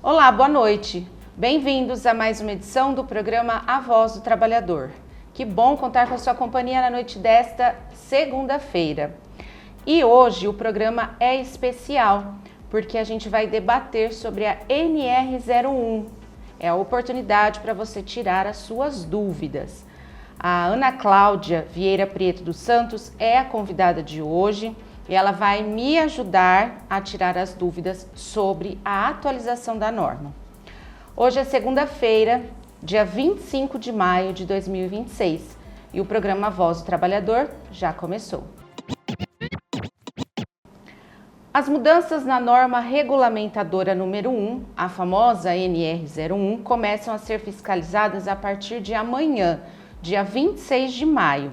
Olá, boa noite. Bem-vindos a mais uma edição do programa A Voz do Trabalhador. Que bom contar com a sua companhia na noite desta segunda-feira. E hoje o programa é especial, porque a gente vai debater sobre a NR01. É a oportunidade para você tirar as suas dúvidas. A Ana Cláudia Vieira Prieto dos Santos é a convidada de hoje e ela vai me ajudar a tirar as dúvidas sobre a atualização da norma. Hoje é segunda-feira, dia 25 de maio de 2026 e o programa Voz do Trabalhador já começou. As mudanças na norma regulamentadora número 1, a famosa NR01, começam a ser fiscalizadas a partir de amanhã, dia 26 de maio.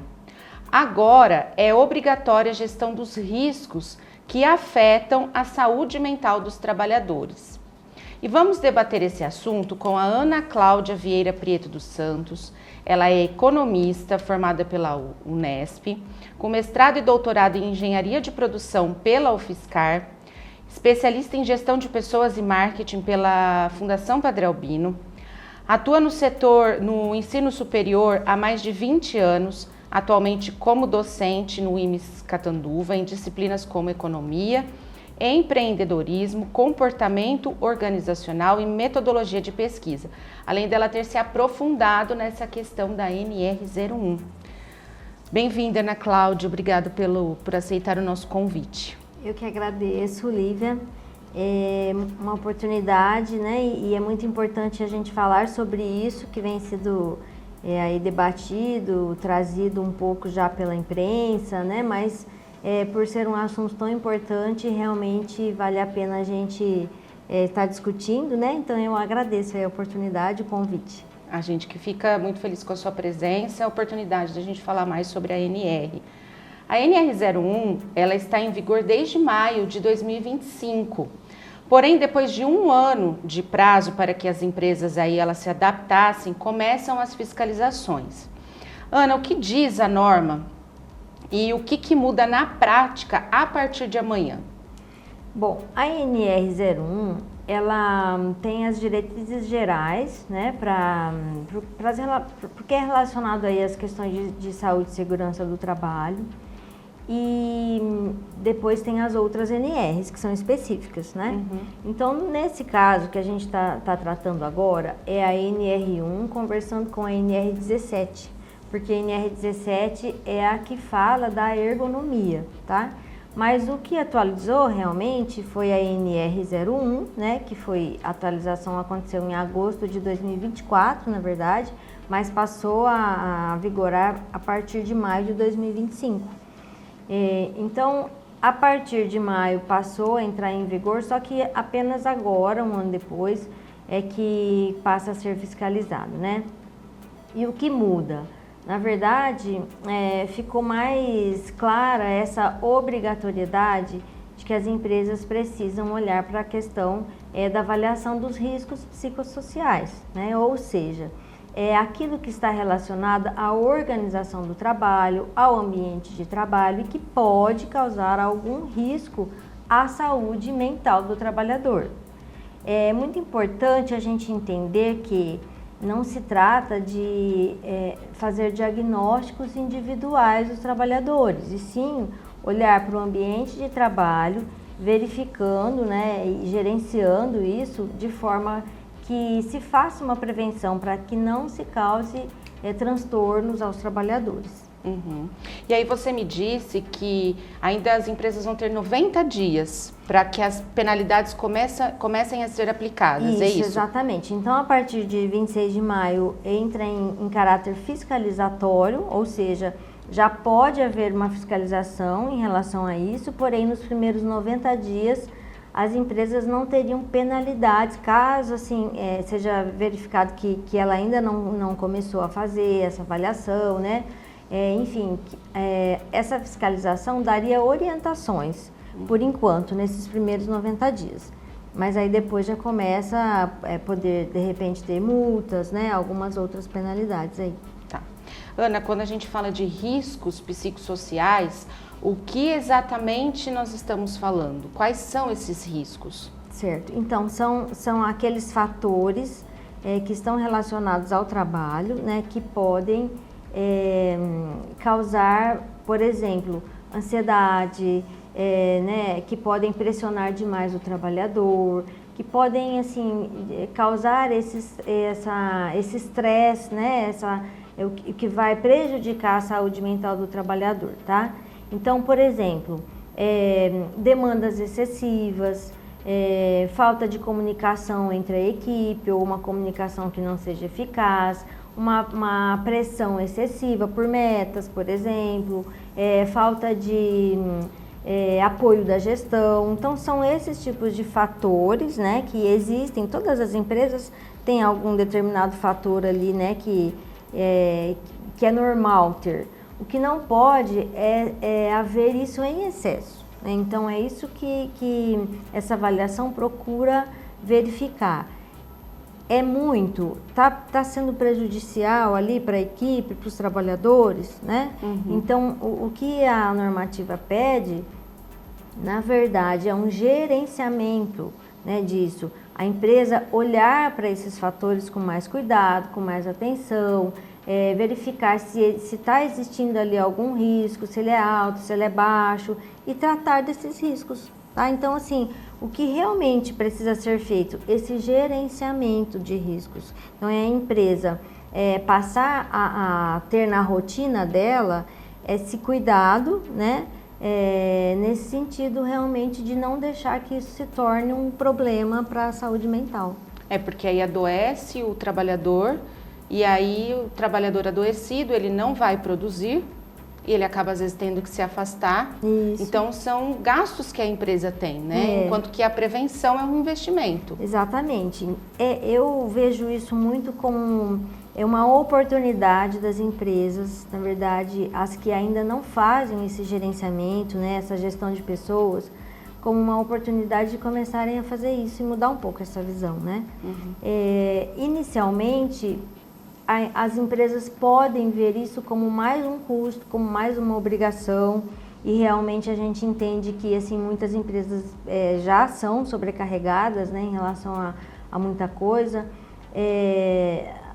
Agora é obrigatória a gestão dos riscos que afetam a saúde mental dos trabalhadores. E vamos debater esse assunto com a Ana Cláudia Vieira Prieto dos Santos. Ela é economista formada pela Unesp, com mestrado e doutorado em engenharia de produção pela UFSCar, especialista em gestão de pessoas e marketing pela Fundação Padre Albino, atua no setor no ensino superior há mais de 20 anos, atualmente como docente no IMES Catanduva em disciplinas como economia, empreendedorismo, comportamento organizacional e metodologia de pesquisa, além dela ter se aprofundado nessa questão da NR01. Bem-vinda, Ana Cláudia, obrigada por aceitar o nosso convite. Eu que agradeço, Lívia. É uma oportunidade, né? E é muito importante a gente falar sobre isso que vem sido aí debatido, trazido um pouco já pela imprensa, né? Mas por ser um assunto tão importante, realmente vale a pena a gente estar discutindo, né? Então eu agradeço a oportunidade, o convite. A gente que fica muito feliz com a sua presença, a oportunidade de a gente falar mais sobre a NR. A NR01, ela está em vigor desde maio de 2025. Porém, depois de um ano de prazo para que as empresas aí elas se adaptassem, começam as fiscalizações. Ana, o que diz a norma e o que muda na prática a partir de amanhã? Bom, a NR01, ela tem as diretrizes gerais, né, porque é relacionado aí às questões de saúde e segurança do trabalho. E depois tem as outras NRs que são específicas, né? Uhum. Então, nesse caso que a gente tá tratando agora, é a NR1 conversando com a NR17, porque a NR17 é a que fala da ergonomia, tá? Mas o que atualizou realmente foi a NR01, né? Que foi, a atualização aconteceu em agosto de 2024, na verdade, mas passou a vigorar a partir de maio de 2025. Então, a partir de maio passou a entrar em vigor, só que apenas agora, um ano depois, é que passa a ser fiscalizado, né? E o que muda? Na verdade, ficou mais clara essa obrigatoriedade de que as empresas precisam olhar para a questão da avaliação dos riscos psicossociais, né? Ou seja, é aquilo que está relacionado à organização do trabalho, ao ambiente de trabalho e que pode causar algum risco à saúde mental do trabalhador. É muito importante a gente entender que não se trata de fazer diagnósticos individuais dos trabalhadores, e sim olhar para o ambiente de trabalho, verificando, né, e gerenciando isso de forma que se faça uma prevenção para que não se cause transtornos aos trabalhadores. Uhum. E aí você me disse que ainda as empresas vão ter 90 dias para que as penalidades comecem a ser aplicadas, é isso? Exatamente. Então, a partir de 26 de maio, entra em caráter fiscalizatório, ou seja, já pode haver uma fiscalização em relação a isso, porém, nos primeiros 90 dias, as empresas não teriam penalidades, caso assim seja verificado que ela ainda não começou a fazer essa avaliação, né? Enfim, essa fiscalização daria orientações, por enquanto, nesses primeiros 90 dias. Mas aí depois já começa a poder, de repente, ter multas, né? Algumas outras penalidades aí. Tá. Ana, quando a gente fala de riscos psicossociais, o que exatamente nós estamos falando? Quais são esses riscos? Certo. Então, são aqueles fatores que estão relacionados ao trabalho, né, que podem causar, por exemplo, ansiedade, né, que podem pressionar demais o trabalhador, que podem, assim, causar esse estresse, né, o que vai prejudicar a saúde mental do trabalhador, tá? Então, por exemplo, demandas excessivas, falta de comunicação entre a equipe ou uma comunicação que não seja eficaz, uma pressão excessiva por metas, por exemplo, falta de apoio da gestão. Então, são esses tipos de fatores, né, que existem. Todas as empresas têm algum determinado fator ali, né, que é normal ter. O que não pode é haver isso em excesso, né? Então, é isso que essa avaliação procura verificar. Tá sendo prejudicial ali para a equipe, para os trabalhadores, né? Uhum. Então, o que a normativa pede, na verdade, é um gerenciamento, né, disso. A empresa olhar para esses fatores com mais cuidado, com mais atenção, verificar se está existindo ali algum risco, se ele é alto, se ele é baixo, e tratar desses riscos, tá? Então, assim, o que realmente precisa ser feito? Esse gerenciamento de riscos. Então, é a empresa passar a ter na rotina dela esse cuidado, né? Nesse sentido, realmente, de não deixar que isso se torne um problema para a saúde mental. Porque aí adoece o trabalhador, e aí o trabalhador adoecido, ele não vai produzir, e ele acaba, às vezes, tendo que se afastar. Isso. Então, são gastos que a empresa tem, né? Enquanto que a prevenção é um investimento. Exatamente. Eu vejo isso muito como uma oportunidade das empresas, na verdade, as que ainda não fazem esse gerenciamento, né, essa gestão de pessoas, como uma oportunidade de começarem a fazer isso e mudar um pouco essa visão, né? Uhum. Inicialmente, as empresas podem ver isso como mais um custo, como mais uma obrigação, e realmente a gente entende que, assim, muitas empresas já são sobrecarregadas, né, em relação a muita coisa,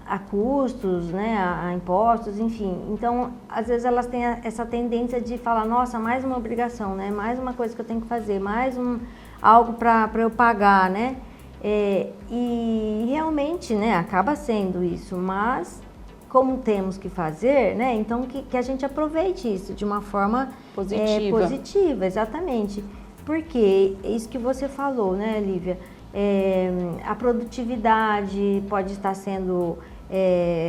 a custos, né, a impostos, enfim. Então, às vezes elas têm essa tendência de falar, nossa, mais uma obrigação, né, mais uma coisa que eu tenho que fazer, algo para eu pagar, né? E realmente, né, acaba sendo isso, mas como temos que fazer, né, então que a gente aproveite isso de uma forma positiva, exatamente, porque é isso que você falou, né, Lívia, a produtividade pode estar sendo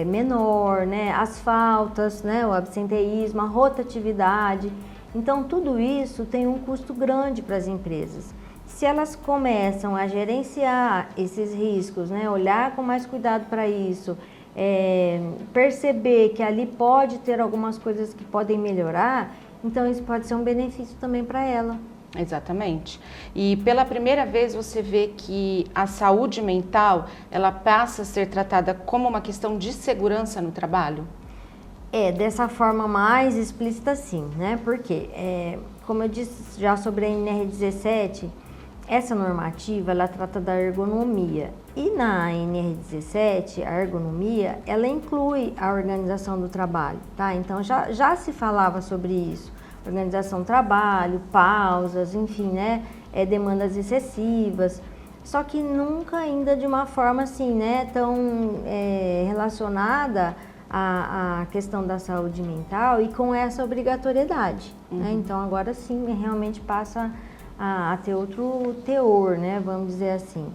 menor, né, as faltas, né, o absenteísmo, a rotatividade, então tudo isso tem um custo grande para as empresas. Se elas começam a gerenciar esses riscos, né, olhar com mais cuidado para isso, perceber que ali pode ter algumas coisas que podem melhorar, então isso pode ser um benefício também para ela. Exatamente. E pela primeira vez você vê que a saúde mental, ela passa a ser tratada como uma questão de segurança no trabalho? Dessa forma mais explícita, sim, né? Porque, como eu disse já sobre a NR17, essa normativa, ela trata da ergonomia. E na NR17, a ergonomia, ela inclui a organização do trabalho, tá? Então, já se falava sobre isso. Organização do trabalho, pausas, enfim, né? Demandas excessivas. Só que nunca ainda de uma forma assim, né? Tão relacionada à questão da saúde mental e com essa obrigatoriedade, né? Então, agora sim, realmente passa a ter outro teor, né, vamos dizer assim.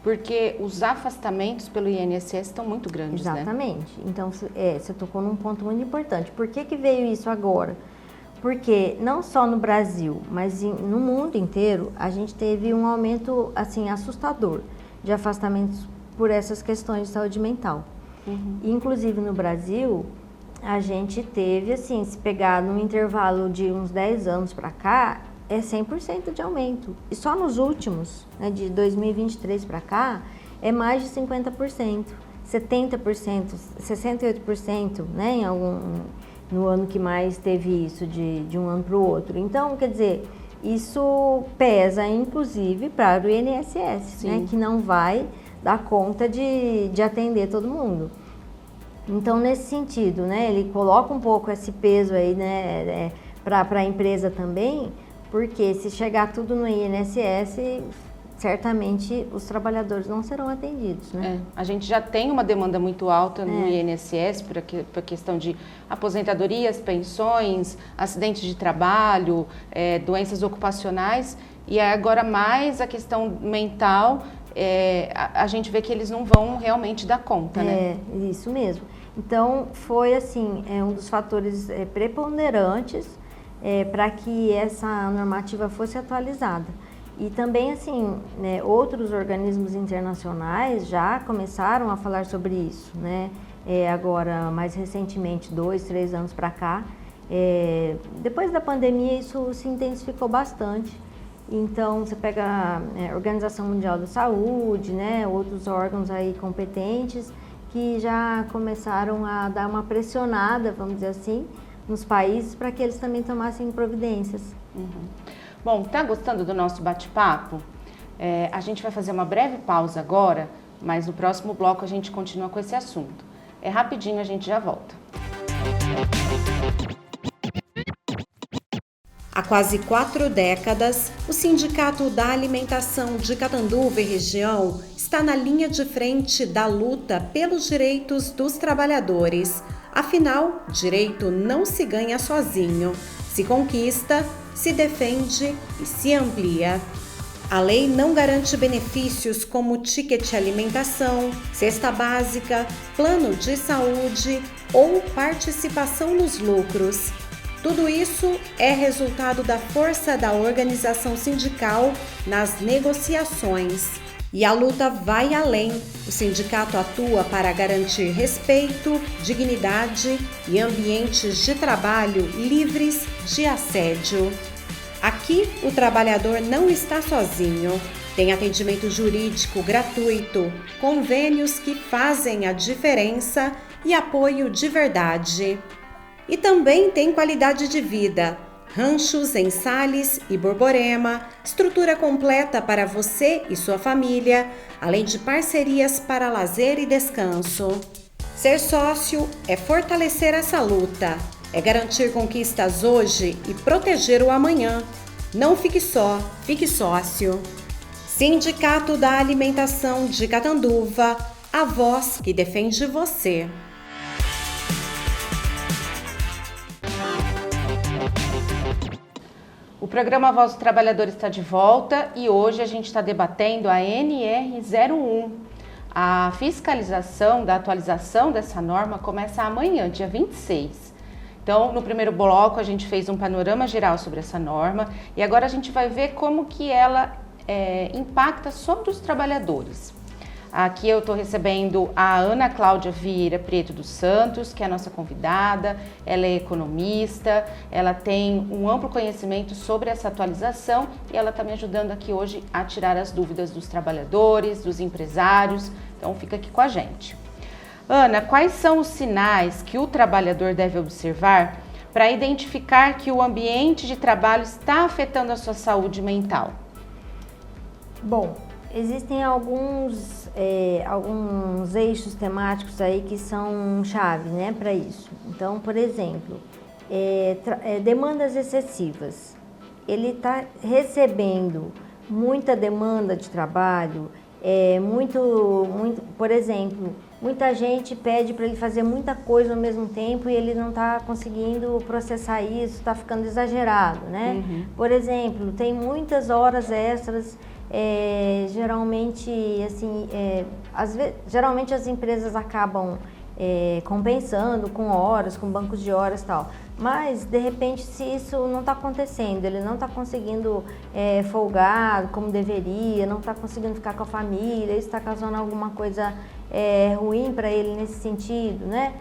Porque os afastamentos pelo INSS estão muito grandes, Exatamente. né? Então, você tocou num ponto muito importante. Por que veio isso agora? Porque não só no Brasil, mas no mundo inteiro, a gente teve um aumento, assim, assustador de afastamentos por essas questões de saúde mental. Uhum. Inclusive, no Brasil, a gente teve, assim, se pegar num intervalo de uns 10 anos para cá, 100% de aumento. E só nos últimos, né, de 2023 para cá, é mais de 50%, 70%, 68%, né, no ano que mais teve isso, de um ano para o outro. Então, quer dizer, isso pesa, inclusive, para o INSS, né, que não vai dar conta de atender todo mundo. Então, nesse sentido, né, ele coloca um pouco esse peso aí, né, para a empresa também, porque se chegar tudo no INSS, certamente os trabalhadores não serão atendidos, né? A gente já tem uma demanda muito alta no INSS por questão de aposentadorias, pensões, acidentes de trabalho, doenças ocupacionais, e agora mais a questão mental, a gente vê que eles não vão realmente dar conta, né? Isso mesmo. Então, foi assim, um dos fatores preponderantes para que essa normativa fosse atualizada. E também, assim, né, outros organismos internacionais já começaram a falar sobre isso, né? Agora, mais recentemente, 2, 3 anos para cá, depois da pandemia isso se intensificou bastante. Então, você pega a Organização Mundial da Saúde, né, outros órgãos aí competentes que já começaram a dar uma pressionada, vamos dizer assim, nos países para que eles também tomassem providências. Bom, tá gostando do nosso bate-papo? A gente vai fazer uma breve pausa agora, mas no próximo bloco a gente continua com esse assunto. Rapidinho, a gente já volta. Há quase 4 décadas, o Sindicato da Alimentação de Catanduva e região está na linha de frente da luta pelos direitos dos trabalhadores. Afinal, direito não se ganha sozinho, se conquista, se defende e se amplia. A lei não garante benefícios como ticket alimentação, cesta básica, plano de saúde ou participação nos lucros. Tudo isso é resultado da força da organização sindical nas negociações. E a luta vai além. O sindicato atua para garantir respeito, dignidade e ambientes de trabalho livres de assédio. Aqui, o trabalhador não está sozinho. Tem atendimento jurídico gratuito, convênios que fazem a diferença e apoio de verdade. E também tem qualidade de vida. Ranchos em Sales e Borborema, estrutura completa para você e sua família, além de parcerias para lazer e descanso. Ser sócio é fortalecer essa luta, é garantir conquistas hoje e proteger o amanhã. Não fique só, fique sócio. Sindicato da Alimentação de Catanduva, a voz que defende você. O programa Voz do Trabalhador está de volta e hoje a gente está debatendo a NR01. A fiscalização da atualização dessa norma começa amanhã, dia 26. Então, no primeiro bloco, a gente fez um panorama geral sobre essa norma e agora a gente vai ver como que ela impacta sobre os trabalhadores. Aqui eu estou recebendo a Ana Cláudia Vieira Preto dos Santos, que é a nossa convidada. Ela é economista, ela tem um amplo conhecimento sobre essa atualização e ela está me ajudando aqui hoje a tirar as dúvidas dos trabalhadores, dos empresários. Então fica aqui com a gente. Ana, quais são os sinais que o trabalhador deve observar para identificar que o ambiente de trabalho está afetando a sua saúde mental? Bom, existem alguns eixos temáticos aí que são chave, né, para isso. Então, por exemplo, demandas excessivas. Ele está recebendo muita demanda de trabalho, por exemplo, muita gente pede para ele fazer muita coisa ao mesmo tempo e ele não está conseguindo processar isso, está ficando exagerado, né? Por exemplo, tem muitas horas extras. Geralmente, assim, geralmente as empresas acabam compensando com horas, com bancos de horas e tal. Mas, de repente, se isso não está acontecendo, ele não está conseguindo folgar como deveria, não está conseguindo ficar com a família, isso está causando alguma coisa ruim para ele nesse sentido, né?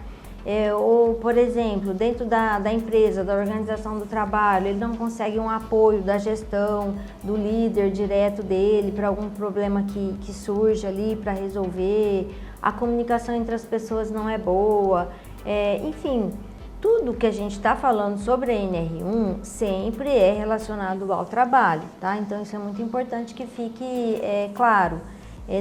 Ou, por exemplo, dentro da empresa, da organização do trabalho, ele não consegue um apoio da gestão, do líder direto dele para algum problema que surge ali para resolver, a comunicação entre as pessoas não é boa, enfim, tudo que a gente está falando sobre a NR1 sempre é relacionado ao trabalho, tá? Então isso é muito importante que fique claro.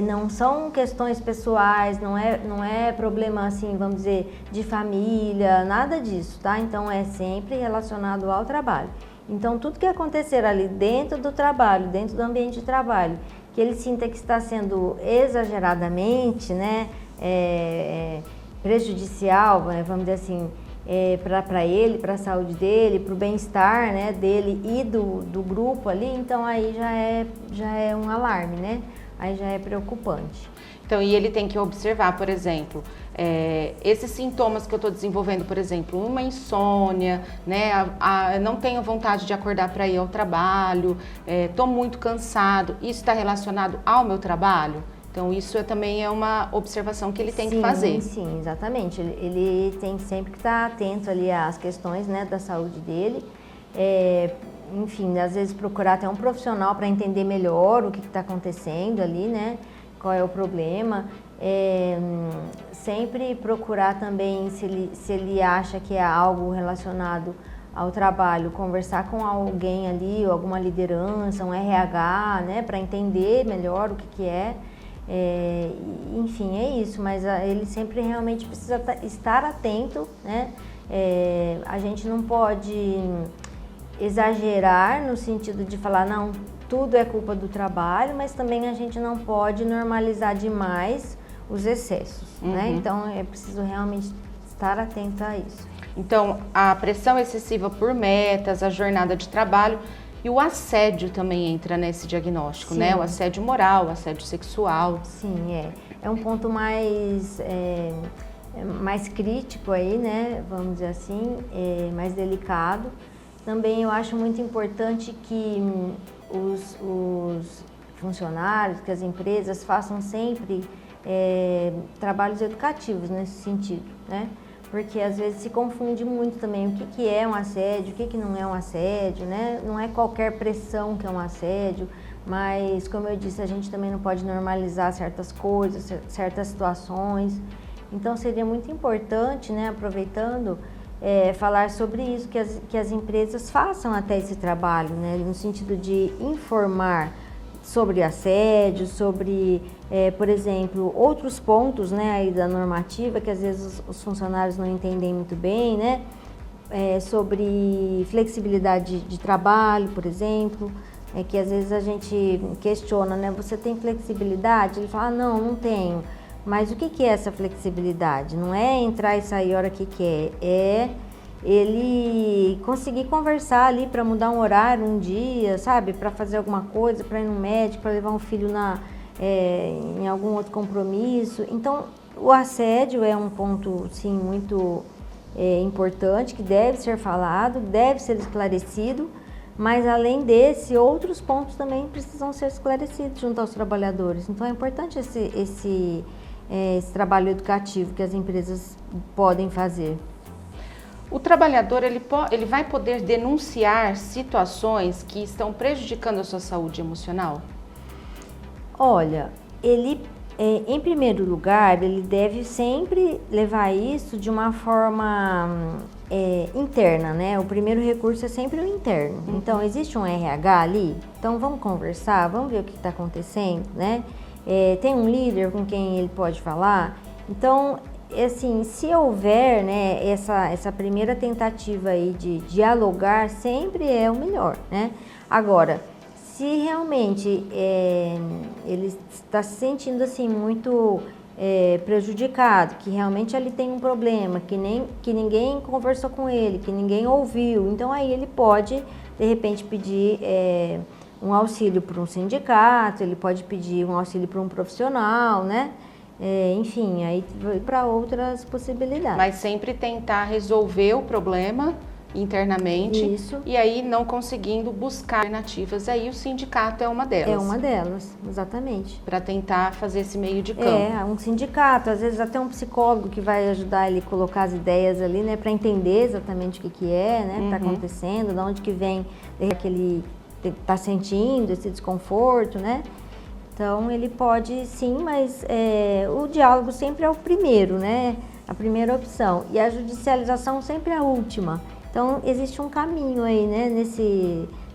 Não são questões pessoais, não é problema assim, vamos dizer, de família, nada disso, tá? Então é sempre relacionado ao trabalho. Então tudo que acontecer ali dentro do trabalho, dentro do ambiente de trabalho, que ele sinta que está sendo exageradamente, né, prejudicial, vamos dizer assim, para ele, para a saúde dele, para o bem-estar, né, dele e do grupo ali, então aí já é um alarme, né? Aí já é preocupante. Então, e ele tem que observar, por exemplo, esses sintomas que eu estou desenvolvendo, por exemplo, uma insônia, né? Não tenho vontade de acordar para ir ao trabalho, estou muito cansado, isso está relacionado ao meu trabalho? Então, isso também é uma observação que ele tem que fazer. Sim, exatamente. Ele tem sempre que estar atento ali às questões, né, da saúde dele. Enfim, às vezes procurar até um profissional para entender melhor o que está acontecendo ali, né? Qual é o problema. Sempre procurar também, se ele acha que é algo relacionado ao trabalho, conversar com alguém ali, ou alguma liderança, um RH, né? Para entender melhor o que é. Enfim, é isso, mas ele sempre realmente precisa estar atento, né? A gente não pode exagerar no sentido de falar, não, tudo é culpa do trabalho, mas também a gente não pode normalizar demais os excessos, né? Então é preciso realmente estar atento a isso. Então, a pressão excessiva por metas, a jornada de trabalho e o assédio também entra nesse diagnóstico, né? O assédio moral, o assédio sexual. Sim, é um ponto mais crítico aí, né? Vamos dizer assim, mais delicado. Também eu acho muito importante que os funcionários, que as empresas façam sempre trabalhos educativos nesse sentido, né? Porque às vezes se confunde muito também o que é um assédio, o que não é um assédio, né? Não é qualquer pressão que é um assédio, mas como eu disse, a gente também não pode normalizar certas coisas, certas situações. Então seria muito importante, né, aproveitando, falar sobre isso, que as empresas façam até esse trabalho, né, no sentido de informar sobre assédio, sobre, por exemplo, outros pontos, né, aí da normativa que às vezes os funcionários não entendem muito bem, né, sobre flexibilidade de trabalho, por exemplo, que às vezes a gente questiona, né, você tem flexibilidade? Ele fala, não tenho. Mas o que é essa flexibilidade? Não é entrar e sair a hora que quer, é ele conseguir conversar ali para mudar um horário um dia, sabe? Para fazer alguma coisa, para ir no médico, para levar um filho em algum outro compromisso. Então, o assédio é um ponto, sim, muito importante, que deve ser falado, deve ser esclarecido, mas além desse, outros pontos também precisam ser esclarecidos junto aos trabalhadores. Então, é importante esse trabalho educativo que as empresas podem fazer. O trabalhador ele vai poder denunciar situações que estão prejudicando a sua saúde emocional? Olha, ele, em primeiro lugar, ele deve sempre levar isso de uma forma interna, né? O primeiro recurso é sempre o interno. Então, existe um RH ali? Então, vamos conversar, vamos ver o que está acontecendo, né? Tem um líder com quem ele pode falar? Então, assim, se houver, né, essa primeira tentativa aí de dialogar, sempre é o melhor, né? Agora, se realmente ele está se sentindo assim muito prejudicado, que realmente ele tem um problema, que ninguém conversou com ele, que ninguém ouviu, então aí ele pode, de repente, pedir um auxílio para um sindicato, ele pode pedir um auxílio para um profissional, né? Enfim, aí para outras possibilidades. Mas sempre tentar resolver o problema internamente. Isso. E aí não conseguindo buscar alternativas, aí o sindicato é uma delas. É uma delas, exatamente. Para tentar fazer esse meio de campo. Um sindicato, às vezes até um psicólogo que vai ajudar ele a colocar as ideias ali, né, para entender exatamente o que é, né, está acontecendo, de onde que vem que ele está sentindo esse desconforto, né? Então, ele pode sim, mas o diálogo sempre é o primeiro, né? A primeira opção. E a judicialização sempre é a última. Então, existe um caminho aí, né?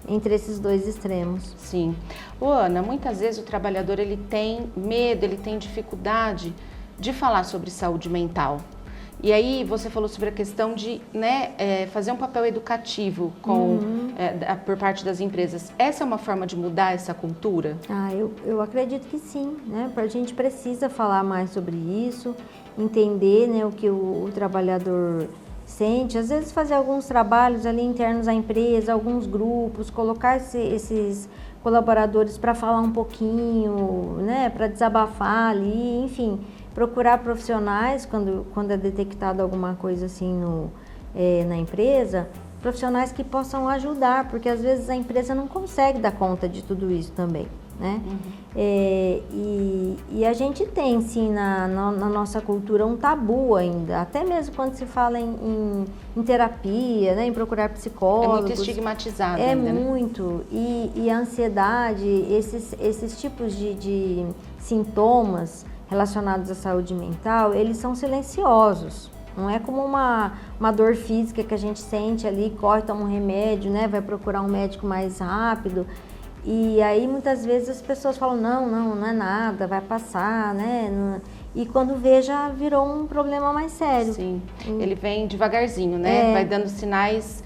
Entre esses dois extremos. Sim. Ana, muitas vezes o trabalhador ele tem medo, ele tem dificuldade de falar sobre saúde mental. E aí você falou sobre a questão de, né, fazer um papel educativo por parte das empresas. Essa é uma forma de mudar essa cultura? Eu acredito que sim, né? A gente precisa falar mais sobre isso, entender, né, o que o trabalhador sente. Às vezes fazer alguns trabalhos ali internos à empresa, alguns grupos, colocar esses colaboradores para falar um pouquinho, né, para desabafar ali, enfim. Procurar profissionais quando é detectado alguma coisa assim na empresa, profissionais que possam ajudar, porque às vezes a empresa não consegue dar conta de tudo isso também, né? E a gente tem sim na nossa cultura um tabu ainda, até mesmo quando se fala em terapia, né? Em procurar psicólogos. É muito estigmatizado ainda, né? Muito. E a ansiedade, esses tipos de sintomas relacionados à saúde mental, eles são silenciosos. Não é como uma dor física que a gente sente ali, corre, toma um remédio, né? Vai procurar um médico mais rápido. E aí muitas vezes as pessoas falam, não é nada, vai passar, né? E quando vê, já virou um problema mais sério. Sim, ele vem devagarzinho, né? Vai dando sinais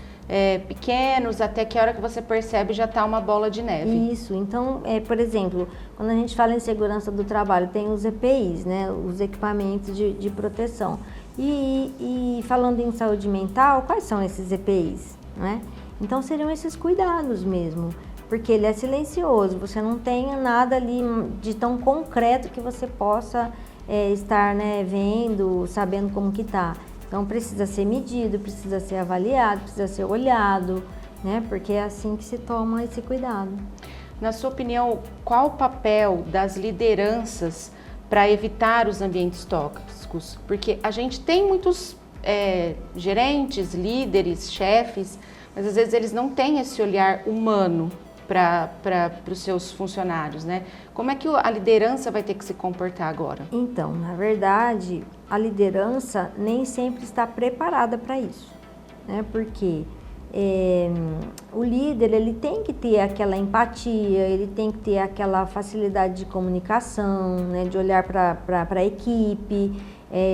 pequenos, até que a hora que você percebe já está uma bola de neve. Isso, então, por exemplo, quando a gente fala em segurança do trabalho, tem os EPIs, né, os equipamentos de proteção. E falando em saúde mental, quais são esses EPIs? Né? Então, seriam esses cuidados mesmo, porque ele é silencioso, você não tem nada ali de tão concreto que você possa estar, né, vendo, sabendo como que está. Então, precisa ser medido, precisa ser avaliado, precisa ser olhado, né? Porque é assim que se toma esse cuidado. Na sua opinião, qual o papel das lideranças para evitar os ambientes tóxicos? Porque a gente tem muitos gerentes, líderes, chefes, mas às vezes eles não têm esse olhar humano para os seus funcionários, né? Como é que a liderança vai ter que se comportar agora? Então, na verdade, a liderança nem sempre está preparada para isso, né? Porque o líder, ele tem que ter aquela empatia, ele tem que ter aquela facilidade de comunicação, né? De olhar para a equipe,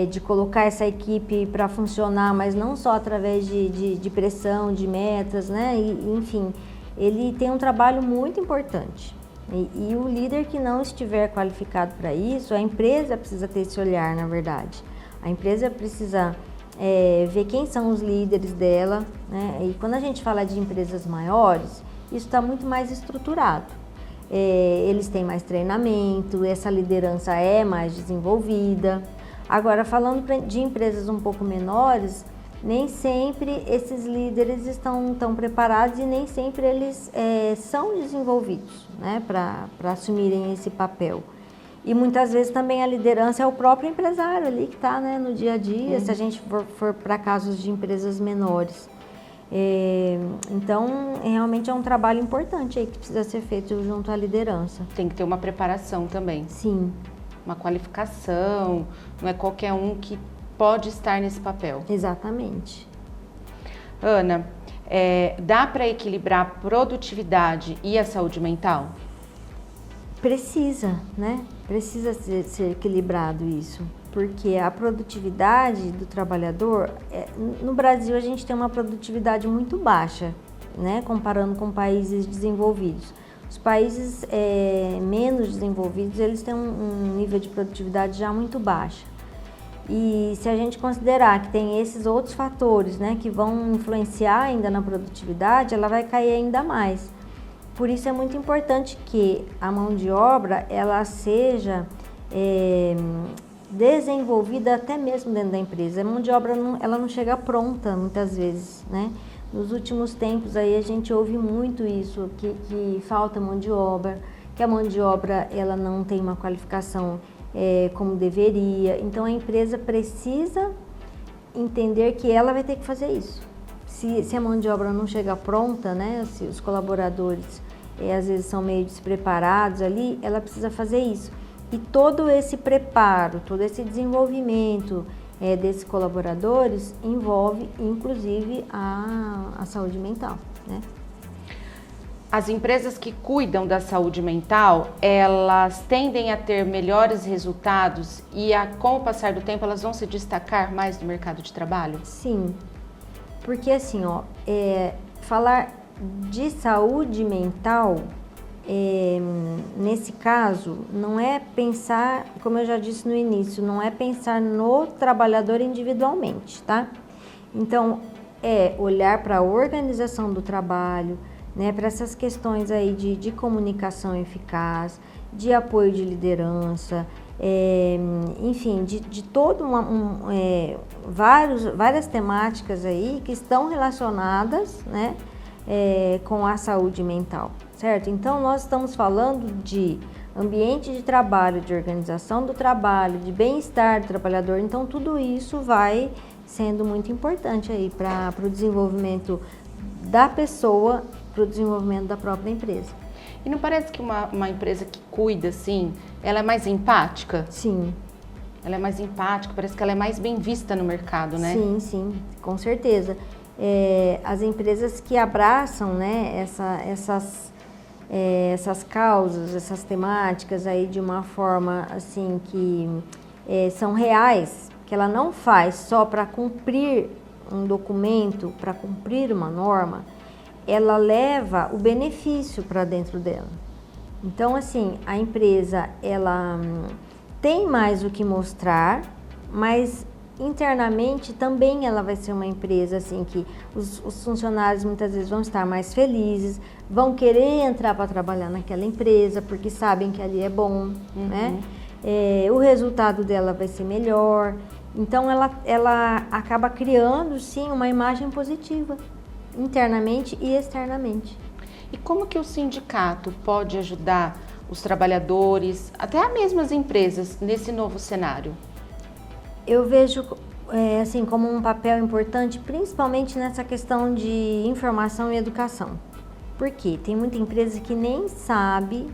de colocar essa equipe para funcionar, mas não só através de pressão, de metas, né? Enfim, ele tem um trabalho muito importante. E o líder que não estiver qualificado para isso, a empresa precisa ter esse olhar, na verdade. A empresa precisa ver quem são os líderes dela, né? E quando a gente fala de empresas maiores, isso está muito mais estruturado. Eles têm mais treinamento, essa liderança é mais desenvolvida. Agora, falando de empresas um pouco menores, nem sempre esses líderes estão tão preparados e nem sempre eles são desenvolvidos, né, para assumirem esse papel. E muitas vezes também a liderança é o próprio empresário ali que está, né, no dia a dia, se a gente for para casos de empresas menores. Então, realmente é um trabalho importante aí que precisa ser feito junto à liderança. Tem que ter uma preparação também. Sim. Uma qualificação, não é qualquer um que pode estar nesse papel. Exatamente. Ana, dá para equilibrar a produtividade e a saúde mental? Precisa, né? Precisa ser equilibrado isso, porque a produtividade do trabalhador, no Brasil a gente tem uma produtividade muito baixa, né? Comparando com países desenvolvidos. Os países menos desenvolvidos, eles têm um nível de produtividade já muito baixo. E se a gente considerar que tem esses outros fatores, né, que vão influenciar ainda na produtividade, ela vai cair ainda mais. Por isso é muito importante que a mão de obra ela seja desenvolvida até mesmo dentro da empresa. A mão de obra ela não chega pronta muitas vezes, né? Nos últimos tempos aí a gente ouve muito isso, que falta mão de obra, que a mão de obra ela não tem uma qualificação como deveria. Então a empresa precisa entender que ela vai ter que fazer isso. Se a mão de obra não chegar pronta, né, se os colaboradores às vezes são meio despreparados ali, ela precisa fazer isso. E todo esse preparo, todo esse desenvolvimento desses colaboradores envolve, inclusive, a saúde mental, né? As empresas que cuidam da saúde mental, elas tendem a ter melhores resultados e, com o passar do tempo, elas vão se destacar mais no mercado de trabalho? Sim, porque assim, falar de saúde mental, nesse caso, não é pensar, como eu já disse no início, não é pensar no trabalhador individualmente, tá? Então, olhar para a organização do trabalho, né, para essas questões aí de comunicação eficaz, de apoio de liderança, enfim, de todo várias temáticas aí que estão relacionadas, né, com a saúde mental, certo? Então, nós estamos falando de ambiente de trabalho, de organização do trabalho, de bem-estar do trabalhador. Então, tudo isso vai sendo muito importante aí para o desenvolvimento da pessoa, para o desenvolvimento da própria empresa. E não parece que uma empresa que cuida, assim, ela é mais empática? Sim. Ela é mais empática, parece que ela é mais bem vista no mercado, né? Sim, sim, com certeza. As empresas que abraçam, né, essas causas, essas temáticas aí de uma forma assim que são reais, que ela não faz só para cumprir um documento, para cumprir uma norma, ela leva o benefício para dentro dela. Então, assim, a empresa, ela tem mais o que mostrar, mas internamente também ela vai ser uma empresa, assim, que os funcionários muitas vezes vão estar mais felizes, vão querer entrar para trabalhar naquela empresa, porque sabem que ali é bom, né? O resultado dela vai ser melhor. Então, ela acaba criando, sim, uma imagem positiva, internamente e externamente. E como que o sindicato pode ajudar os trabalhadores, até mesmo as empresas, nesse novo cenário? Eu vejo assim, como um papel importante, principalmente nessa questão de informação e educação. Por quê? Tem muita empresa que nem sabe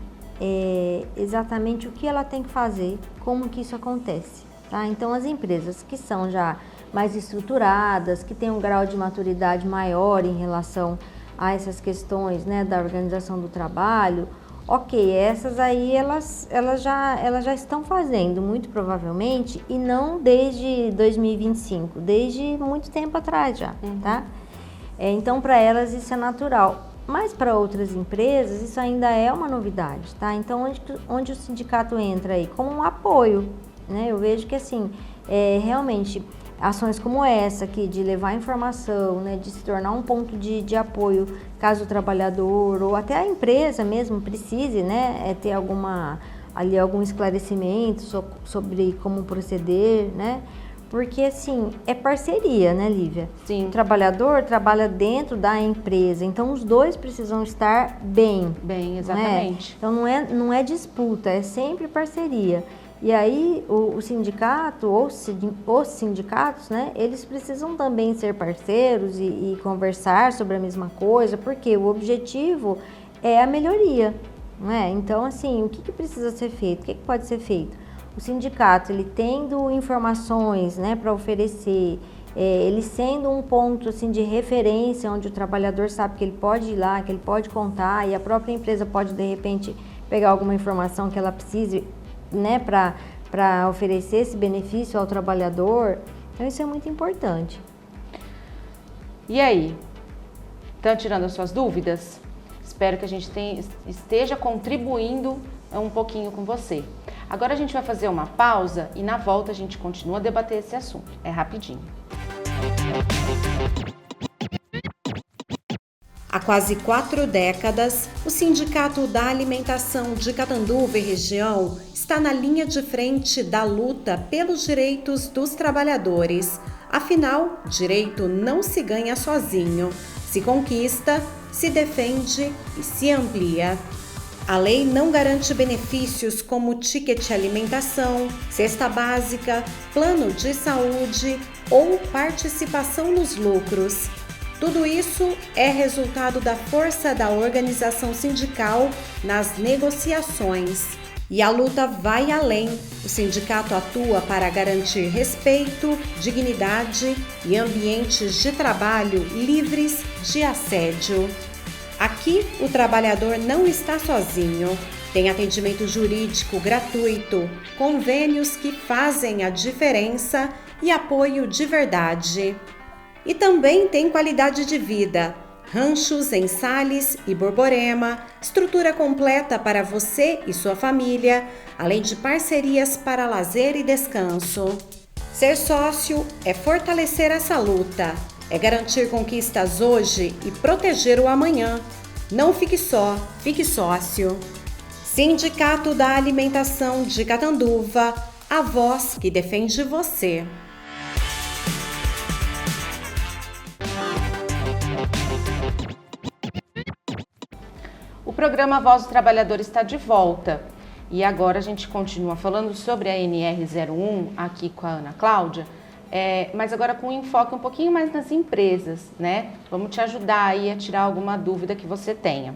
exatamente o que ela tem que fazer, como que isso acontece, tá? Então, as empresas que são já mais estruturadas, que têm um grau de maturidade maior em relação a essas questões, né, da organização do trabalho, ok, essas aí elas já estão fazendo, muito provavelmente, e não desde 2025, desde muito tempo atrás já, tá? Então, para elas isso é natural. Mas para outras empresas isso ainda é uma novidade, tá? Então, onde o sindicato entra aí? Como um apoio, né? Eu vejo que, assim, realmente, ações como essa aqui, de levar informação, né, de se tornar um ponto de apoio, caso o trabalhador ou até a empresa mesmo precise, né, ter algum esclarecimento sobre como proceder, né? Porque, assim, é parceria, né, Lívia? Sim. O trabalhador trabalha dentro da empresa, então os dois precisam estar bem. Bem, exatamente. Né? Então não é disputa, é sempre parceria. E aí o sindicato, ou os sindicatos, né, eles precisam também ser parceiros e conversar sobre a mesma coisa, porque o objetivo é a melhoria, né? Então, assim, o que precisa ser feito? O que pode ser feito? O sindicato, ele tendo informações, né, para oferecer, ele sendo um ponto, assim, de referência, onde o trabalhador sabe que ele pode ir lá, que ele pode contar, e a própria empresa pode, de repente, pegar alguma informação que ela precise, né, para oferecer esse benefício ao trabalhador. Então, isso é muito importante. E aí? Estão tirando as suas dúvidas? Espero que a gente esteja contribuindo um pouquinho com você. Agora a gente vai fazer uma pausa e na volta a gente continua a debater esse assunto. É rapidinho. Há quase 4 décadas, o Sindicato da Alimentação de Catanduva e região está na linha de frente da luta pelos direitos dos trabalhadores. Afinal, direito não se ganha sozinho, se conquista, se defende e se amplia. A lei não garante benefícios como ticket alimentação, cesta básica, plano de saúde ou participação nos lucros. Tudo isso é resultado da força da organização sindical nas negociações. E a luta vai além. O sindicato atua para garantir respeito, dignidade e ambientes de trabalho livres de assédio. Aqui, o trabalhador não está sozinho. Tem atendimento jurídico gratuito, convênios que fazem a diferença e apoio de verdade. E também tem qualidade de vida. Ranchos em Sales e Borborema, estrutura completa para você e sua família, além de parcerias para lazer e descanso. Ser sócio é fortalecer essa luta, é garantir conquistas hoje e proteger o amanhã. Não fique só, fique sócio. Sindicato da Alimentação de Catanduva, a voz que defende você. O programa Voz do Trabalhador está de volta e agora a gente continua falando sobre a NR01 aqui com a Ana Cláudia, mas agora com um enfoque um pouquinho mais nas empresas, né? Vamos te ajudar aí a tirar alguma dúvida que você tenha.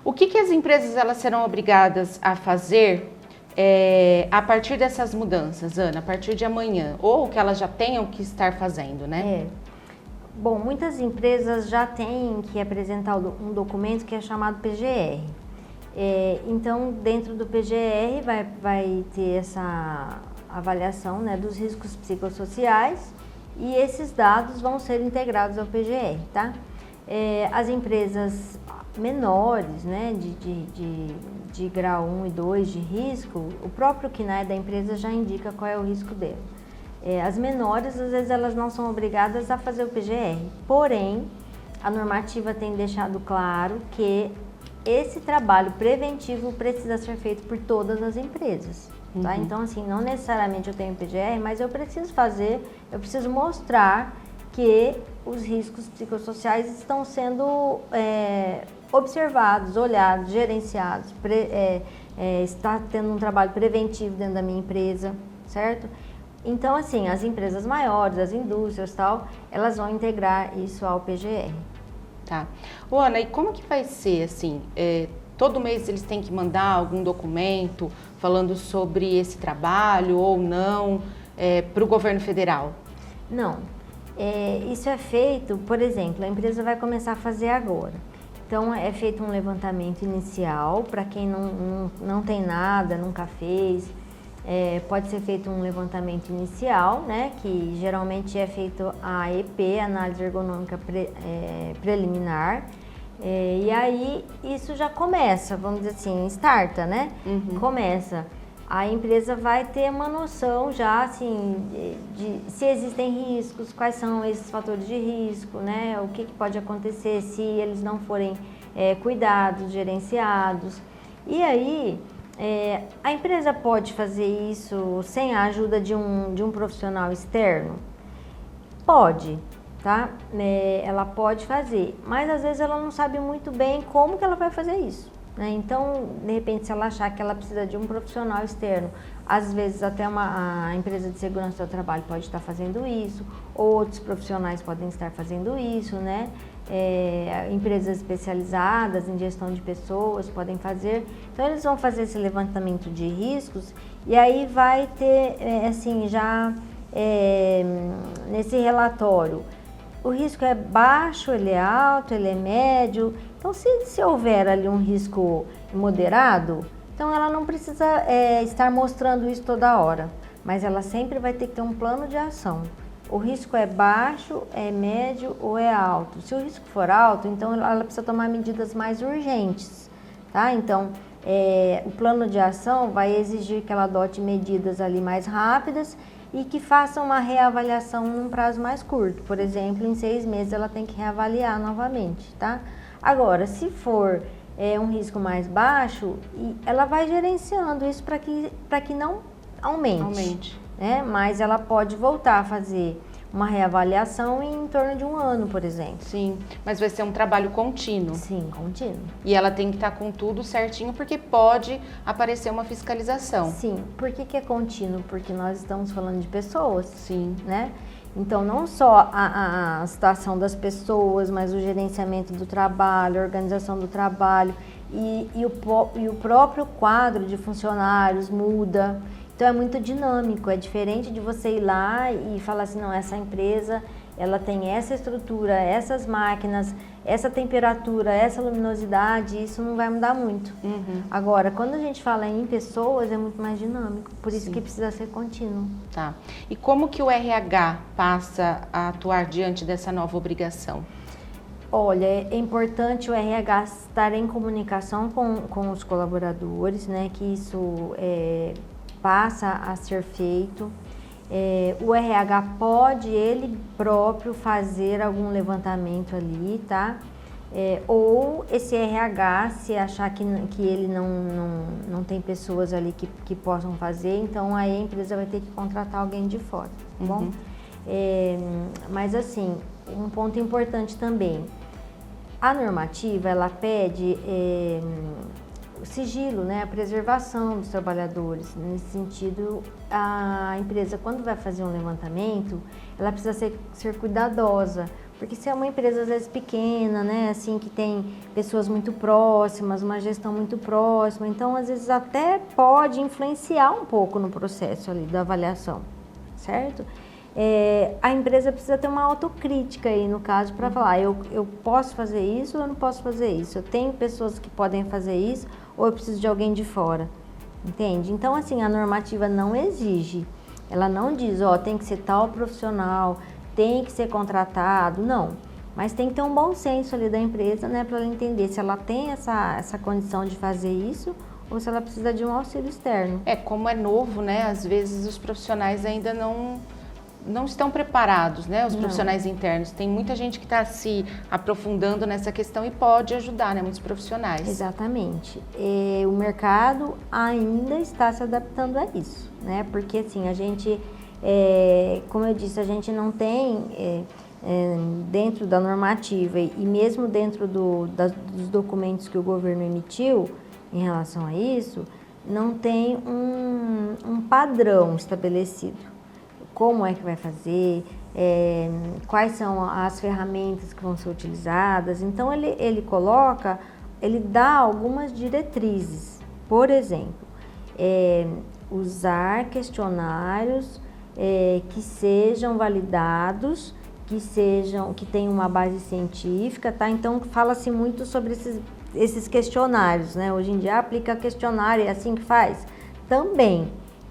O que as empresas elas serão obrigadas a fazer a partir dessas mudanças, Ana, a partir de amanhã, ou que elas já tenham que estar fazendo, né? Bom, muitas empresas já têm que apresentar um documento que é chamado PGR. Então, dentro do PGR vai ter essa avaliação, né, dos riscos psicossociais e esses dados vão ser integrados ao PGR, tá? As empresas menores, né, de grau 1 e 2 de risco, o próprio CNAE da empresa já indica qual é o risco dela. As menores, às vezes, elas não são obrigadas a fazer o PGR, porém, a normativa tem deixado claro que esse trabalho preventivo precisa ser feito por todas as empresas, tá? Então, assim, não necessariamente eu tenho PGR, mas eu preciso mostrar que os riscos psicossociais estão sendo observados, olhados, gerenciados, está tendo um trabalho preventivo dentro da minha empresa, certo? Então, assim, as empresas maiores, as indústrias e tal, elas vão integrar isso ao PGR. Tá. Ô, Ana, e como que vai ser, assim, todo mês eles têm que mandar algum documento falando sobre esse trabalho ou não para o governo federal? Não. Isso é feito, por exemplo, a empresa vai começar a fazer agora. Então, é feito um levantamento inicial para quem não tem nada, nunca fez. Pode ser feito um levantamento inicial, né, que geralmente é feito a AEP, Análise Ergonômica Preliminar, e aí isso já começa, vamos dizer assim, starta, né? Começa. A empresa vai ter uma noção já, assim, de se existem riscos, quais são esses fatores de risco, né? O que pode acontecer se eles não forem cuidados, gerenciados. E aí, a empresa pode fazer isso sem a ajuda de um profissional externo? Pode, tá? Ela pode fazer, mas às vezes ela não sabe muito bem como que ela vai fazer isso, né? Então, de repente, se ela achar que ela precisa de um profissional externo, às vezes até a empresa de segurança do trabalho pode estar fazendo isso, outros profissionais podem estar fazendo isso, né? Empresas especializadas em gestão de pessoas podem fazer. Então, eles vão fazer esse levantamento de riscos e aí vai ter, assim, já nesse relatório, o risco é baixo, ele é alto, ele é médio. Então, se houver ali um risco moderado, então ela não precisa estar mostrando isso toda hora, mas ela sempre vai ter que ter um plano de ação. O risco é baixo, é médio ou é alto. Se o risco for alto, então ela precisa tomar medidas mais urgentes, tá? Então, o plano de ação vai exigir que ela adote medidas ali mais rápidas e que faça uma reavaliação num prazo mais curto. Por exemplo, em 6 meses ela tem que reavaliar novamente, tá? Agora, se for um risco mais baixo, ela vai gerenciando isso para que não aumente. Né? Mas ela pode voltar a fazer uma reavaliação em torno de 1 ano, por exemplo. Sim, mas vai ser um trabalho contínuo. Sim, contínuo. E ela tem que estar com tudo certinho, porque pode aparecer uma fiscalização. Sim, por que é contínuo? Porque nós estamos falando de pessoas. Sim. Né? Então, não só a situação das pessoas, mas o gerenciamento do trabalho, a organização do trabalho e o próprio quadro de funcionários muda. Então, é muito dinâmico, é diferente de você ir lá e falar assim, não, essa empresa, ela tem essa estrutura, essas máquinas, essa temperatura, essa luminosidade, isso não vai mudar muito. Agora, quando a gente fala em pessoas, é muito mais dinâmico, por isso que precisa ser contínuo. Tá. E como que o RH passa a atuar diante dessa nova obrigação? Olha, é importante o RH estar em comunicação com os colaboradores, né, que isso passa a ser feito. O RH pode ele próprio fazer algum levantamento ali, tá? Ou esse RH, se achar que ele não tem pessoas ali que possam fazer, então aí a empresa vai ter que contratar alguém de fora, tá bom? Mas assim, um ponto importante também, a normativa, ela pede o sigilo, né, a preservação dos trabalhadores. Nesse sentido, a empresa, quando vai fazer um levantamento, ela precisa ser cuidadosa, porque se é uma empresa às vezes pequena, né, assim, que tem pessoas muito próximas, uma gestão muito próxima, então às vezes até pode influenciar um pouco no processo ali da avaliação, certo? A empresa precisa ter uma autocrítica aí, no caso, para falar, eu posso fazer isso ou eu não posso fazer isso? Eu tenho pessoas que podem fazer isso ou eu preciso de alguém de fora? Entende? Então, assim, a normativa não exige. Ela não diz, tem que ser tal profissional, tem que ser contratado, não. Mas tem que ter um bom senso ali da empresa, né, para ela entender se ela tem essa condição de fazer isso ou se ela precisa de um auxílio externo. Como é novo, né, às vezes os profissionais ainda não estão preparados, né, os profissionais internos. Tem muita gente que está se aprofundando nessa questão e pode ajudar, né, muitos profissionais. Exatamente. O mercado ainda está se adaptando a isso, né, porque assim, a gente, como eu disse, a gente não tem, dentro da normativa e mesmo dentro dos documentos que o governo emitiu em relação a isso, não tem um padrão estabelecido. Como é que vai fazer, quais são as ferramentas que vão ser utilizadas. Então, ele dá algumas diretrizes. Por exemplo, usar questionários que sejam validados, que tenham uma base científica, tá? Então, fala-se muito sobre esses questionários, né? Hoje em dia, aplica questionário, é assim que faz? Também.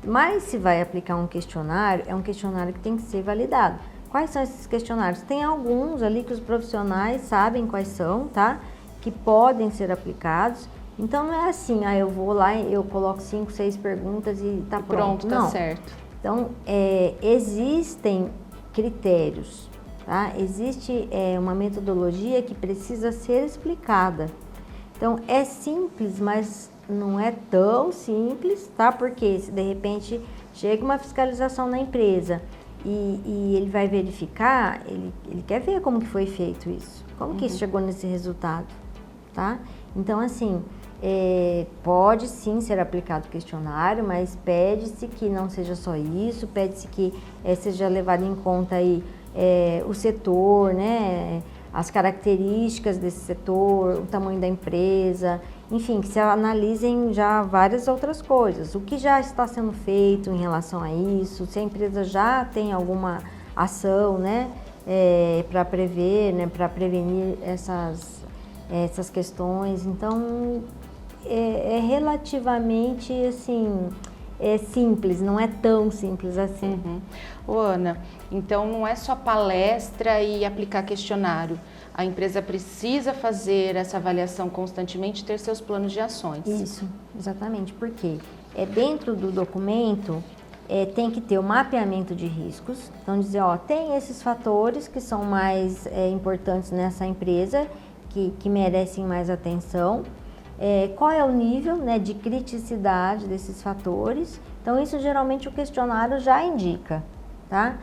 Mas se vai aplicar um questionário, é um questionário que tem que ser validado. Quais são esses questionários? Tem alguns ali que os profissionais sabem quais são, tá? Que podem ser aplicados. Então não é assim, eu vou lá e eu coloco 5, 6 perguntas e tá pronto. Tá não. certo. Então existem critérios, tá? Existe uma metodologia que precisa ser explicada. Então é simples, mas não é tão simples, tá? Porque se de repente chega uma fiscalização na empresa e ele vai verificar, ele quer ver como que foi feito isso, como que isso chegou nesse resultado, tá? Então, assim, pode sim ser aplicado questionário, mas pede-se que não seja só isso, pede-se que seja levado em conta aí o setor, né? As características desse setor, o tamanho da empresa, enfim, que se analisem já várias outras coisas. O que já está sendo feito em relação a isso, se a empresa já tem alguma ação, né, para prever, né, para prevenir essas questões. Então, é relativamente, assim, simples, não é tão simples assim. Ô, Ana, então não é só palestra e aplicar questionário. A empresa precisa fazer essa avaliação constantemente e ter seus planos de ações. Isso, exatamente. Porque dentro do documento tem que ter o mapeamento de riscos. Então, dizer, tem esses fatores que são mais importantes nessa empresa, que merecem mais atenção. Qual é o nível, né, de criticidade desses fatores. Então, isso geralmente o questionário já indica, tá?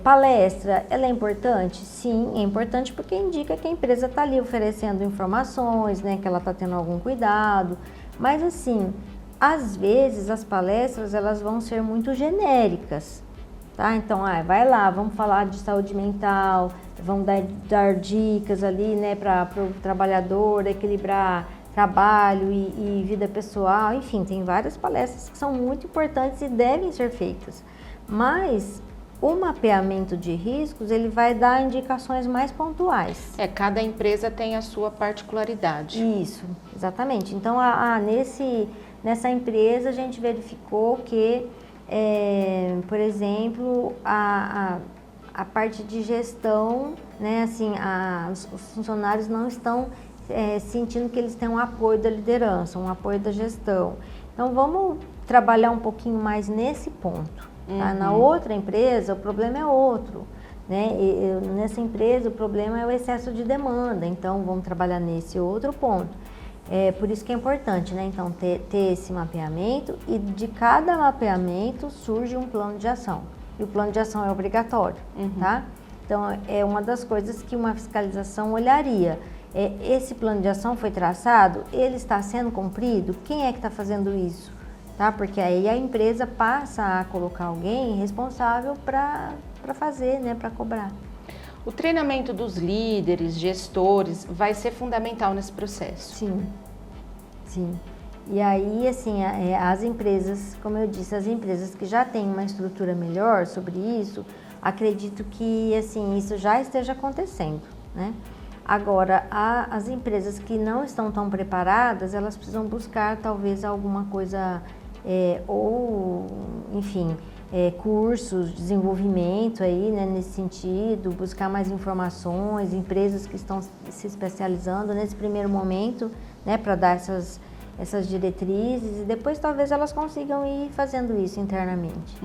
Palestra, ela é importante? Sim, é importante porque indica que a empresa está ali oferecendo informações, né, que ela está tendo algum cuidado. Mas assim, às vezes as palestras elas vão ser muito genéricas, tá? Então, vai lá, vamos falar de saúde mental, vamos dar dicas ali, né, para o trabalhador equilibrar trabalho e vida pessoal, enfim, tem várias palestras que são muito importantes e devem ser feitas. Mas o mapeamento de riscos, ele vai dar indicações mais pontuais. Cada empresa tem a sua particularidade. Isso, exatamente. Então, nessa empresa a gente verificou que, por exemplo, a parte de gestão, né, assim, os funcionários não estão sentindo que eles têm um apoio da liderança, um apoio da gestão. Então, vamos trabalhar um pouquinho mais nesse ponto. Tá? Na outra empresa, o problema é outro. Né? Nessa empresa, o problema é o excesso de demanda. Então, vamos trabalhar nesse outro ponto. Por isso que é importante, né? Então, ter esse mapeamento e de cada mapeamento surge um plano de ação. E o plano de ação é obrigatório, tá? Então, é uma das coisas que uma fiscalização olharia. Esse plano de ação foi traçado? Ele está sendo cumprido? Quem é que está fazendo isso? Tá? Porque aí a empresa passa a colocar alguém responsável para fazer, né? Para cobrar. O treinamento dos líderes, gestores, vai ser fundamental nesse processo. Sim, sim. E aí, assim, as empresas, como eu disse, as empresas que já têm uma estrutura melhor sobre isso, acredito que, assim, isso já esteja acontecendo, né? Agora, as empresas que não estão tão preparadas, elas precisam buscar talvez alguma coisa, ou, enfim, cursos, desenvolvimento aí, né, nesse sentido, buscar mais informações, empresas que estão se especializando nesse primeiro momento, né, para dar essas diretrizes, e depois talvez elas consigam ir fazendo isso internamente.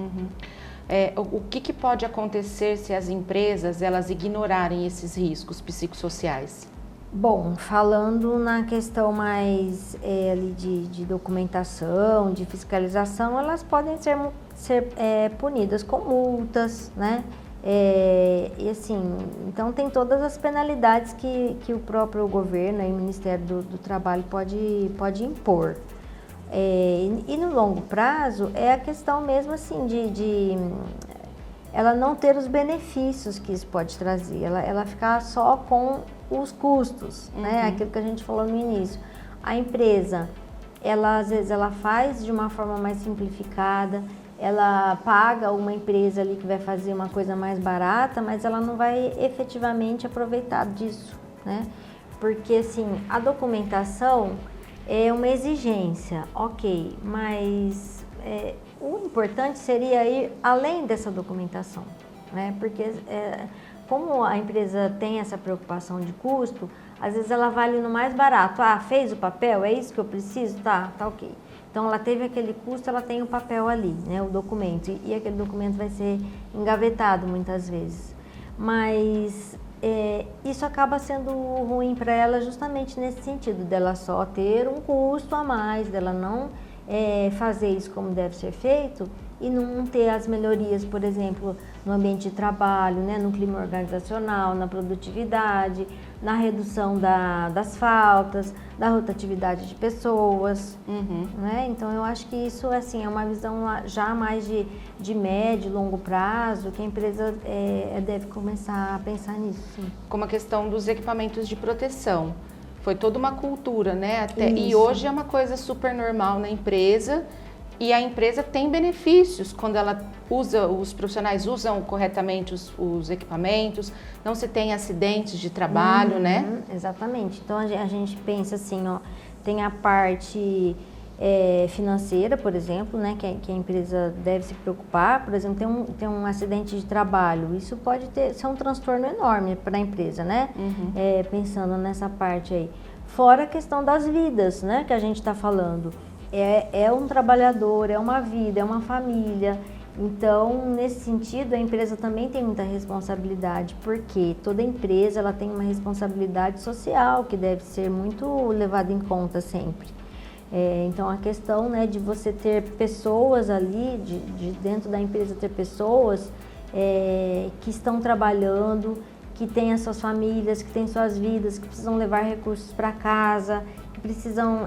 O que pode acontecer se as empresas elas ignorarem esses riscos psicossociais? Bom, falando na questão mais ali de documentação, de fiscalização, elas podem ser punidas com multas, né? E assim, então tem todas as penalidades que o próprio governo e o Ministério do Trabalho pode impor. E no longo prazo é a questão mesmo assim de ela não ter os benefícios que isso pode trazer, ela ficar só com os custos, né? Aquilo que a gente falou no início. A empresa, às vezes ela faz de uma forma mais simplificada, ela paga uma empresa ali que vai fazer uma coisa mais barata, mas ela não vai efetivamente aproveitar disso, né? Porque assim, a documentação é uma exigência, ok, mas o importante seria ir além dessa documentação, né? Porque como a empresa tem essa preocupação de custo, às vezes ela vai ali no mais barato. Fez o papel, é isso que eu preciso? Tá ok. Então ela teve aquele custo, ela tem o papel ali, né? O documento, e aquele documento vai ser engavetado muitas vezes. Mas isso acaba sendo ruim para ela justamente nesse sentido, dela só ter um custo a mais, dela não fazer isso como deve ser feito e não ter as melhorias, por exemplo, no ambiente de trabalho, né, no clima organizacional, na produtividade, na redução das faltas, da rotatividade de pessoas, né? Então eu acho que isso assim, é uma visão já mais de médio e longo prazo, que a empresa deve começar a pensar nisso. Sim. Como a questão dos equipamentos de proteção. Foi toda uma cultura, né? E hoje é uma coisa super normal na empresa, e a empresa tem benefícios quando ela os profissionais usam corretamente os equipamentos, não se tem acidentes de trabalho, né? Exatamente. Então a gente pensa assim, tem a parte financeira, por exemplo, né, que a empresa deve se preocupar. Por exemplo, tem um acidente de trabalho, isso pode ser um transtorno enorme para a empresa, né? Pensando nessa parte aí. Fora a questão das vidas, né, que a gente está falando. É um trabalhador, é uma vida, é uma família. Então, nesse sentido, a empresa também tem muita responsabilidade, porque toda empresa ela tem uma responsabilidade social que deve ser muito levada em conta sempre. Então, a questão, né, de você ter pessoas ali, de dentro da empresa ter pessoas que estão trabalhando, que têm as suas famílias, que têm suas vidas, que precisam levar recursos para casa, que precisam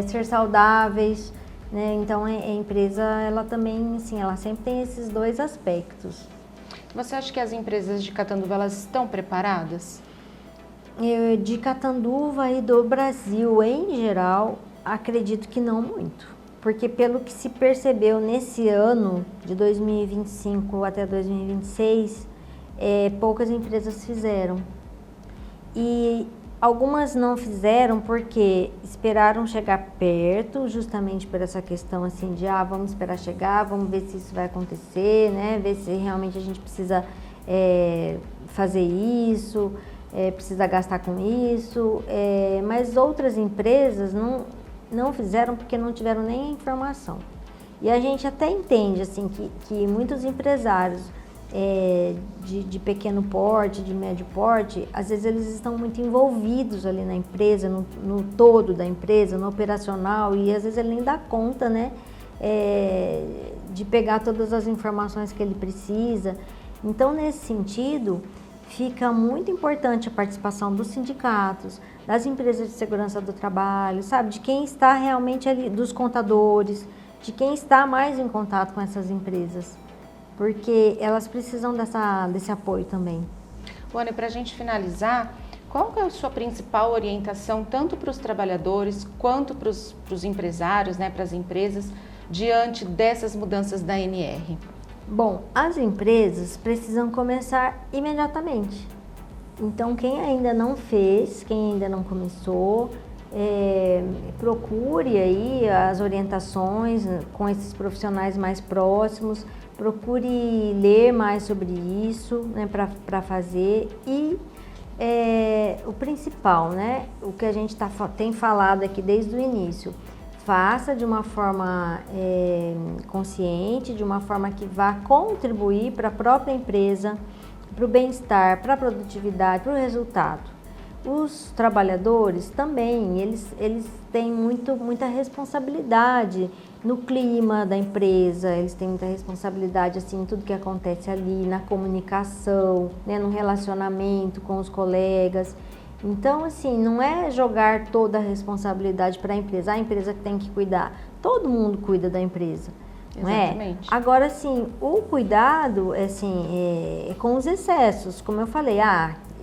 ser saudáveis, né? Então a empresa, ela também, assim, ela sempre tem esses dois aspectos. Você acha que as empresas de Catanduva, elas estão preparadas? De Catanduva e do Brasil em geral, acredito que não muito. Porque pelo que se percebeu nesse ano, de 2025 até 2026, poucas empresas fizeram. E algumas não fizeram porque esperaram chegar perto, justamente por essa questão assim de vamos esperar chegar, vamos ver se isso vai acontecer, né? Ver se realmente a gente precisa fazer isso, precisa gastar com isso. Mas outras empresas não fizeram porque não tiveram nem a informação. E a gente até entende assim que muitos empresários de pequeno porte, de médio porte, às vezes eles estão muito envolvidos ali na empresa, no todo da empresa, no operacional, e às vezes ele nem dá conta, né, de pegar todas as informações que ele precisa. Então, nesse sentido, fica muito importante a participação dos sindicatos, das empresas de segurança do trabalho, sabe, de quem está realmente ali, dos contadores, de quem está mais em contato com essas empresas. Porque elas precisam desse apoio também. Boni, para a gente finalizar, qual é a sua principal orientação, tanto para os trabalhadores quanto para os empresários, né, para as empresas, diante dessas mudanças da ANR? Bom, as empresas precisam começar imediatamente. Então, quem ainda não fez, quem ainda não começou, procure aí as orientações com esses profissionais mais próximos. Procure ler mais sobre isso, né, para fazer. E o principal, né, o que a gente tem falado aqui desde o início, faça de uma forma consciente, de uma forma que vá contribuir para a própria empresa, para o bem-estar, para a produtividade, para o resultado. Os trabalhadores também, eles têm muita responsabilidade no clima da empresa, eles têm muita responsabilidade assim, em tudo que acontece ali, na comunicação, né, no relacionamento com os colegas. Então, assim, não é jogar toda a responsabilidade para a empresa que tem que cuidar. Todo mundo cuida da empresa, não é? Exatamente. Agora, assim, o cuidado é com os excessos, como eu falei,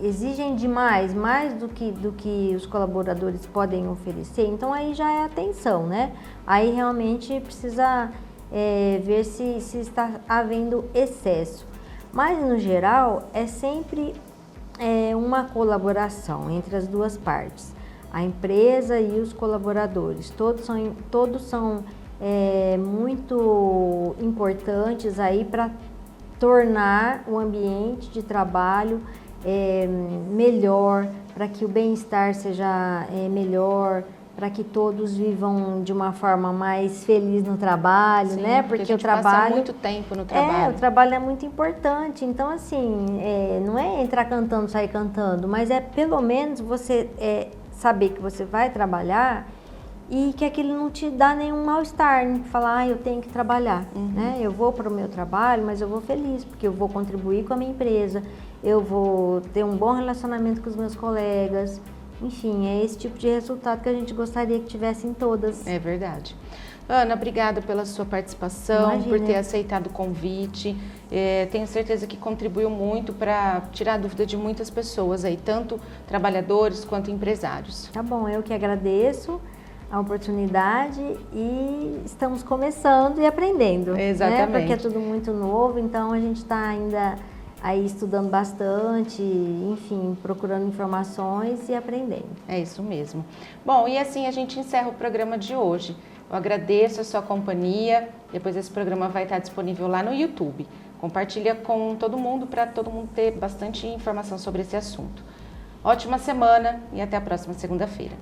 exigem demais, mais do que os colaboradores podem oferecer, então aí já é atenção, né? Aí realmente precisa ver se está havendo excesso. Mas, no geral, é sempre uma colaboração entre as duas partes, a empresa e os colaboradores. Todos são muito importantes aí para tornar o ambiente de trabalho melhor, para que o bem-estar seja melhor, para que todos vivam de uma forma mais feliz no trabalho, sim, né? Porque o trabalho passa muito tempo no trabalho. O trabalho é muito importante. Então, assim, não é entrar cantando, sair cantando, mas é pelo menos você saber que você vai trabalhar e que aquilo não te dá nenhum mal-estar, né? Falar, eu tenho que trabalhar, né? Eu vou para o meu trabalho, mas eu vou feliz, porque eu vou contribuir com a minha empresa, eu vou ter um bom relacionamento com os meus colegas. Enfim, é esse tipo de resultado que a gente gostaria que tivessem todas. É verdade. Ana, obrigada pela sua participação, Imagina. por ter aceitado o convite. Tenho certeza que contribuiu muito para tirar a dúvida de muitas pessoas aí, tanto trabalhadores quanto empresários. Tá bom, eu que agradeço a oportunidade e estamos começando e aprendendo. Exatamente. Né? Porque é tudo muito novo, então a gente está ainda aí estudando bastante, enfim, procurando informações e aprendendo. É isso mesmo. Bom, e assim a gente encerra o programa de hoje. Eu agradeço a sua companhia. Depois esse programa vai estar disponível lá no YouTube. Compartilha com todo mundo para todo mundo ter bastante informação sobre esse assunto. Ótima semana e até a próxima segunda-feira.